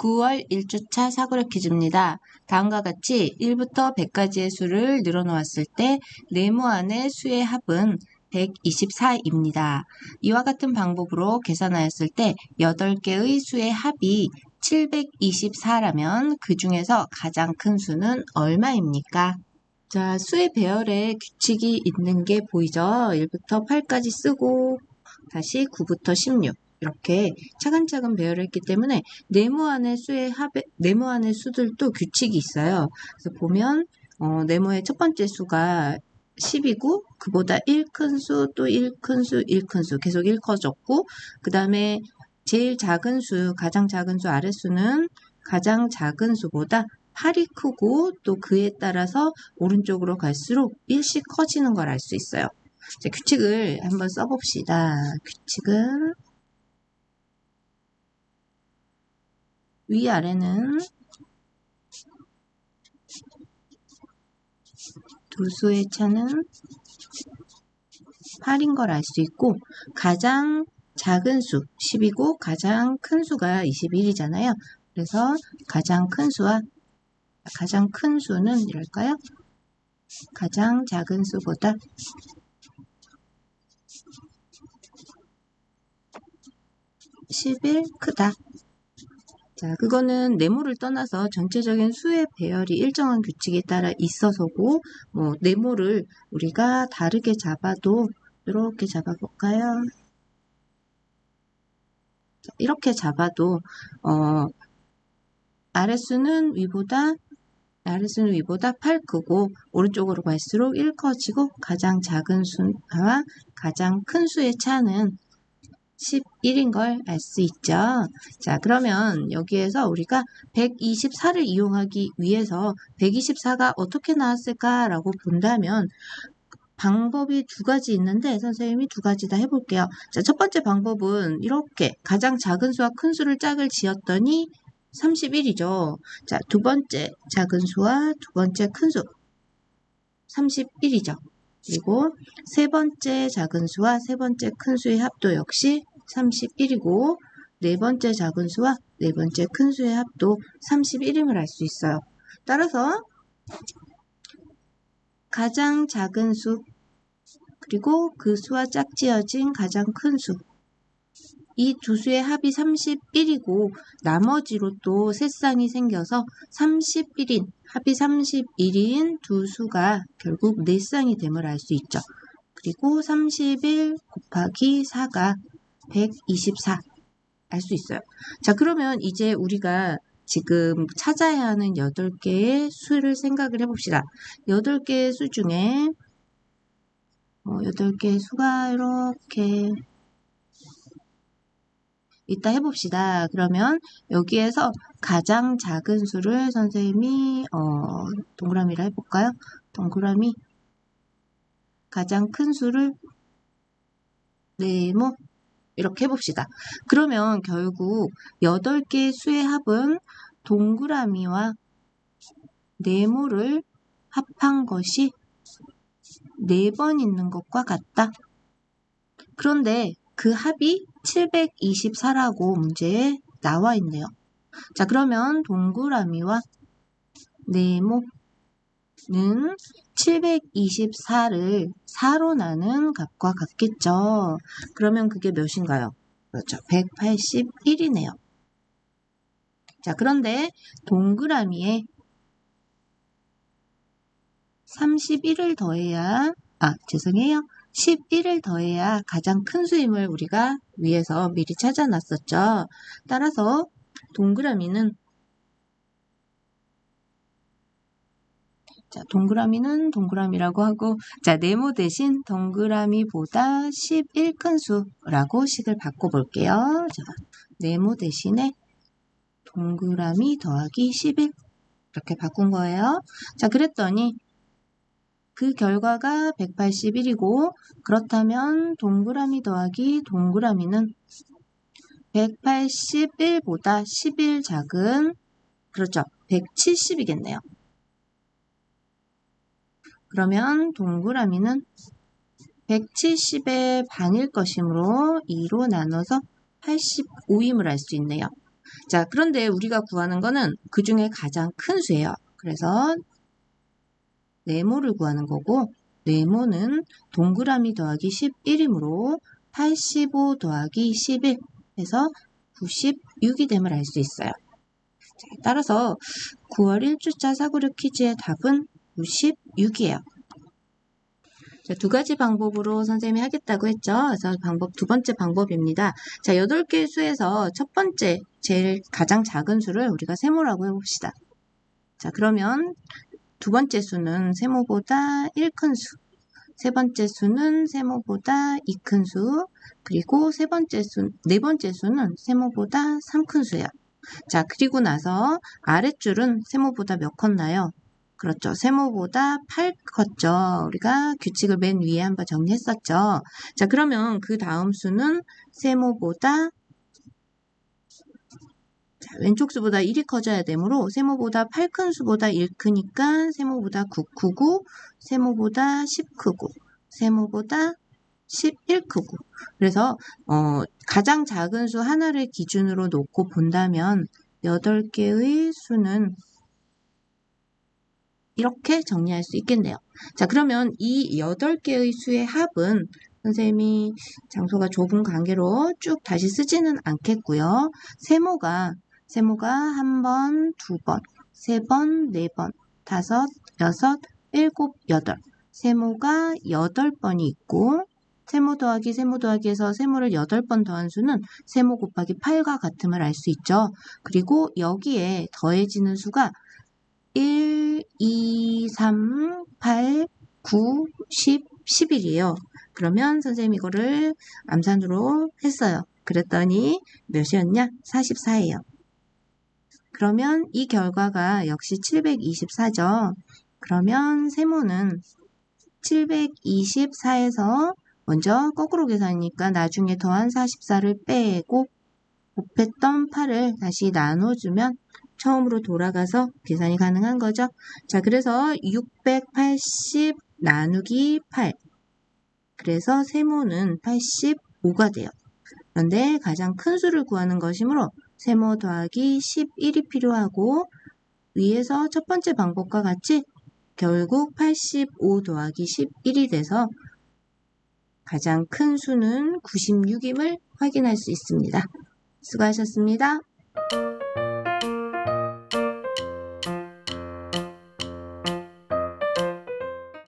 9월 1주차 사고력 퀴즈입니다. 다음과 같이 1부터 100까지의 수를 늘어놓았을 때 네모안의 수의 합은 124입니다. 이와 같은 방법으로 계산하였을 때 8개의 수의 합이 724라면 그 중에서 가장 큰 수는 얼마입니까? 자, 수의 배열에 규칙이 있는 게 보이죠? 1부터 8까지 쓰고 다시 9부터 16 이렇게 차근차근 배열했기 때문에 네모안의 수들도 규칙이 있어요. 그래서 보면 네모의 첫 번째 수가 10이고 그보다 1 큰 수, 또 1 큰 수, 1 큰 수 계속 1 커졌고 그 다음에 제일 작은 수, 가장 작은 수 아랫수는 가장 작은 수보다 8이 크고 또 그에 따라서 오른쪽으로 갈수록 1씩 커지는 걸 알 수 있어요. 자, 규칙을 한번 써봅시다. 규칙은 위아래는 두 수의 차는 8인 걸 알 수 있고 가장 작은 수 10이고 가장 큰 수가 21이잖아요. 그래서 가장 큰 수는 이럴까요? 가장 작은 수보다 10일 크다. 자, 그거는 네모를 떠나서 전체적인 수의 배열이 일정한 규칙에 따라 있어서고, 네모를 우리가 다르게 잡아도, 이렇게 잡아볼까요? 자, 이렇게 잡아도, 아랫수는 위보다 8 크고, 오른쪽으로 갈수록 1 커지고, 가장 작은 수와 가장 큰 수의 차는 11인 걸 알 수 있죠. 자, 그러면 여기에서 우리가 124를 이용하기 위해서 124가 어떻게 나왔을까라고 본다면 방법이 두 가지 있는데 선생님이 두 가지 다 해볼게요. 자, 첫 번째 방법은 이렇게 가장 작은 수와 큰 수를 짝을 지었더니 31이죠. 자, 두 번째 작은 수와 두 번째 큰 수 31이죠. 그리고 세 번째 작은 수와 세 번째 큰 수의 합도 역시 31이고 네 번째 작은 수와 네 번째 큰 수의 합도 31임을 알 수 있어요. 따라서 가장 작은 수 그리고 그 수와 짝지어진 가장 큰 수 이 두 수의 합이 31이고 나머지로 또 세 쌍이 생겨서 31인 합이 31인 두 수가 결국 네 쌍이 됨을 알 수 있죠. 그리고 31 곱하기 4가 124 알 수 있어요. 자, 그러면 이제 우리가 지금 찾아야 하는 8개의 수를 생각을 해봅시다. 8개의 수 중에 8개의 수가 이렇게 이따 해봅시다. 그러면 여기에서 가장 작은 수를 선생님이 동그라미로 해볼까요? 동그라미 가장 큰 수를 네모 이렇게 해봅시다. 그러면 결국 8개의 수의 합은 동그라미와 네모를 합한 것이 4번 있는 것과 같다. 그런데 그 합이 724라고 문제에 나와 있네요. 자, 그러면 동그라미와 네모는 724를 4로 나눈 값과 같겠죠. 그러면 그게 몇인가요? 그렇죠. 181이네요. 자, 그런데 동그라미에 31을 더해야, 11을 더해야 가장 큰 수임을 우리가 위에서 미리 찾아놨었죠. 따라서 동그라미는 동그라미는 동그라미라고 하고, 자, 네모 대신 동그라미보다 11 큰 수라고 식을 바꿔볼게요. 자, 네모 대신에 동그라미 더하기 11 이렇게 바꾼 거예요. 자, 그랬더니 그 결과가 181이고 그렇다면 동그라미 더하기 동그라미는 181보다 11 작은 그렇죠. 170이겠네요. 그러면 동그라미는 170의 반일 것이므로 2로 나눠서 85임을 알 수 있네요. 자, 그런데 우리가 구하는 거는 그 중에 가장 큰 수예요. 그래서 네모를 구하는 거고, 네모는 동그라미 더하기 11이므로 85 더하기 11 해서 96이 됨을 알 수 있어요. 자, 따라서 9월 1주차 사고력 퀴즈의 답은 96이에요. 자, 두 가지 방법으로 선생님이 하겠다고 했죠. 그래서 두 번째 방법입니다. 자, 8개의 수에서 첫 번째, 제일 가장 작은 수를 우리가 세모라고 해봅시다. 자, 그러면 두 번째 수는 세모보다 1 큰 수, 세 번째 수는 세모보다 2 큰 수, 그리고 네 번째 수는 세모보다 3 큰 수예요. 자, 그리고 나서 아랫줄은 세모보다 몇 컸나요? 그렇죠. 세모보다 8 컸죠. 우리가 규칙을 맨 위에 한번 정리했었죠. 자, 그러면 그 다음 수는 세모보다 왼쪽 수보다 1이 커져야 되므로 세모보다 8 큰 수보다 1 크니까 세모보다 9 크고 세모보다 10 크고 세모보다 11 크고 그래서 가장 작은 수 하나를 기준으로 놓고 본다면 8개의 수는 이렇게 정리할 수 있겠네요. 자, 그러면 이 8개의 수의 합은 선생님이 장소가 좁은 관계로 쭉 다시 쓰지는 않겠고요. 세모가 한 번, 두 번, 세 번, 네 번, 다섯, 여섯, 일곱, 여덟. 세모가 8번이 있고 세모 더하기에서 세모를 8번 더한 수는 세모 곱하기 8과 같음을 알 수 있죠. 그리고 여기에 더해지는 수가 1, 2, 3, 8, 9, 10, 11이에요. 그러면 선생님이 이거를 암산으로 했어요. 그랬더니 몇이었냐? 44예요. 그러면 이 결과가 역시 724죠. 그러면 세모는 724에서 먼저 거꾸로 계산이니까 나중에 더한 44를 빼고 곱했던 8을 다시 나눠주면 처음으로 돌아가서 계산이 가능한 거죠. 자, 그래서 680 나누기 8. 그래서 세모는 85가 돼요. 그런데 가장 큰 수를 구하는 것이므로 세모 더하기 11이 필요하고 위에서 첫 번째 방법과 같이 결국 85 더하기 11이 돼서 가장 큰 수는 96임을 확인할 수 있습니다. 수고하셨습니다.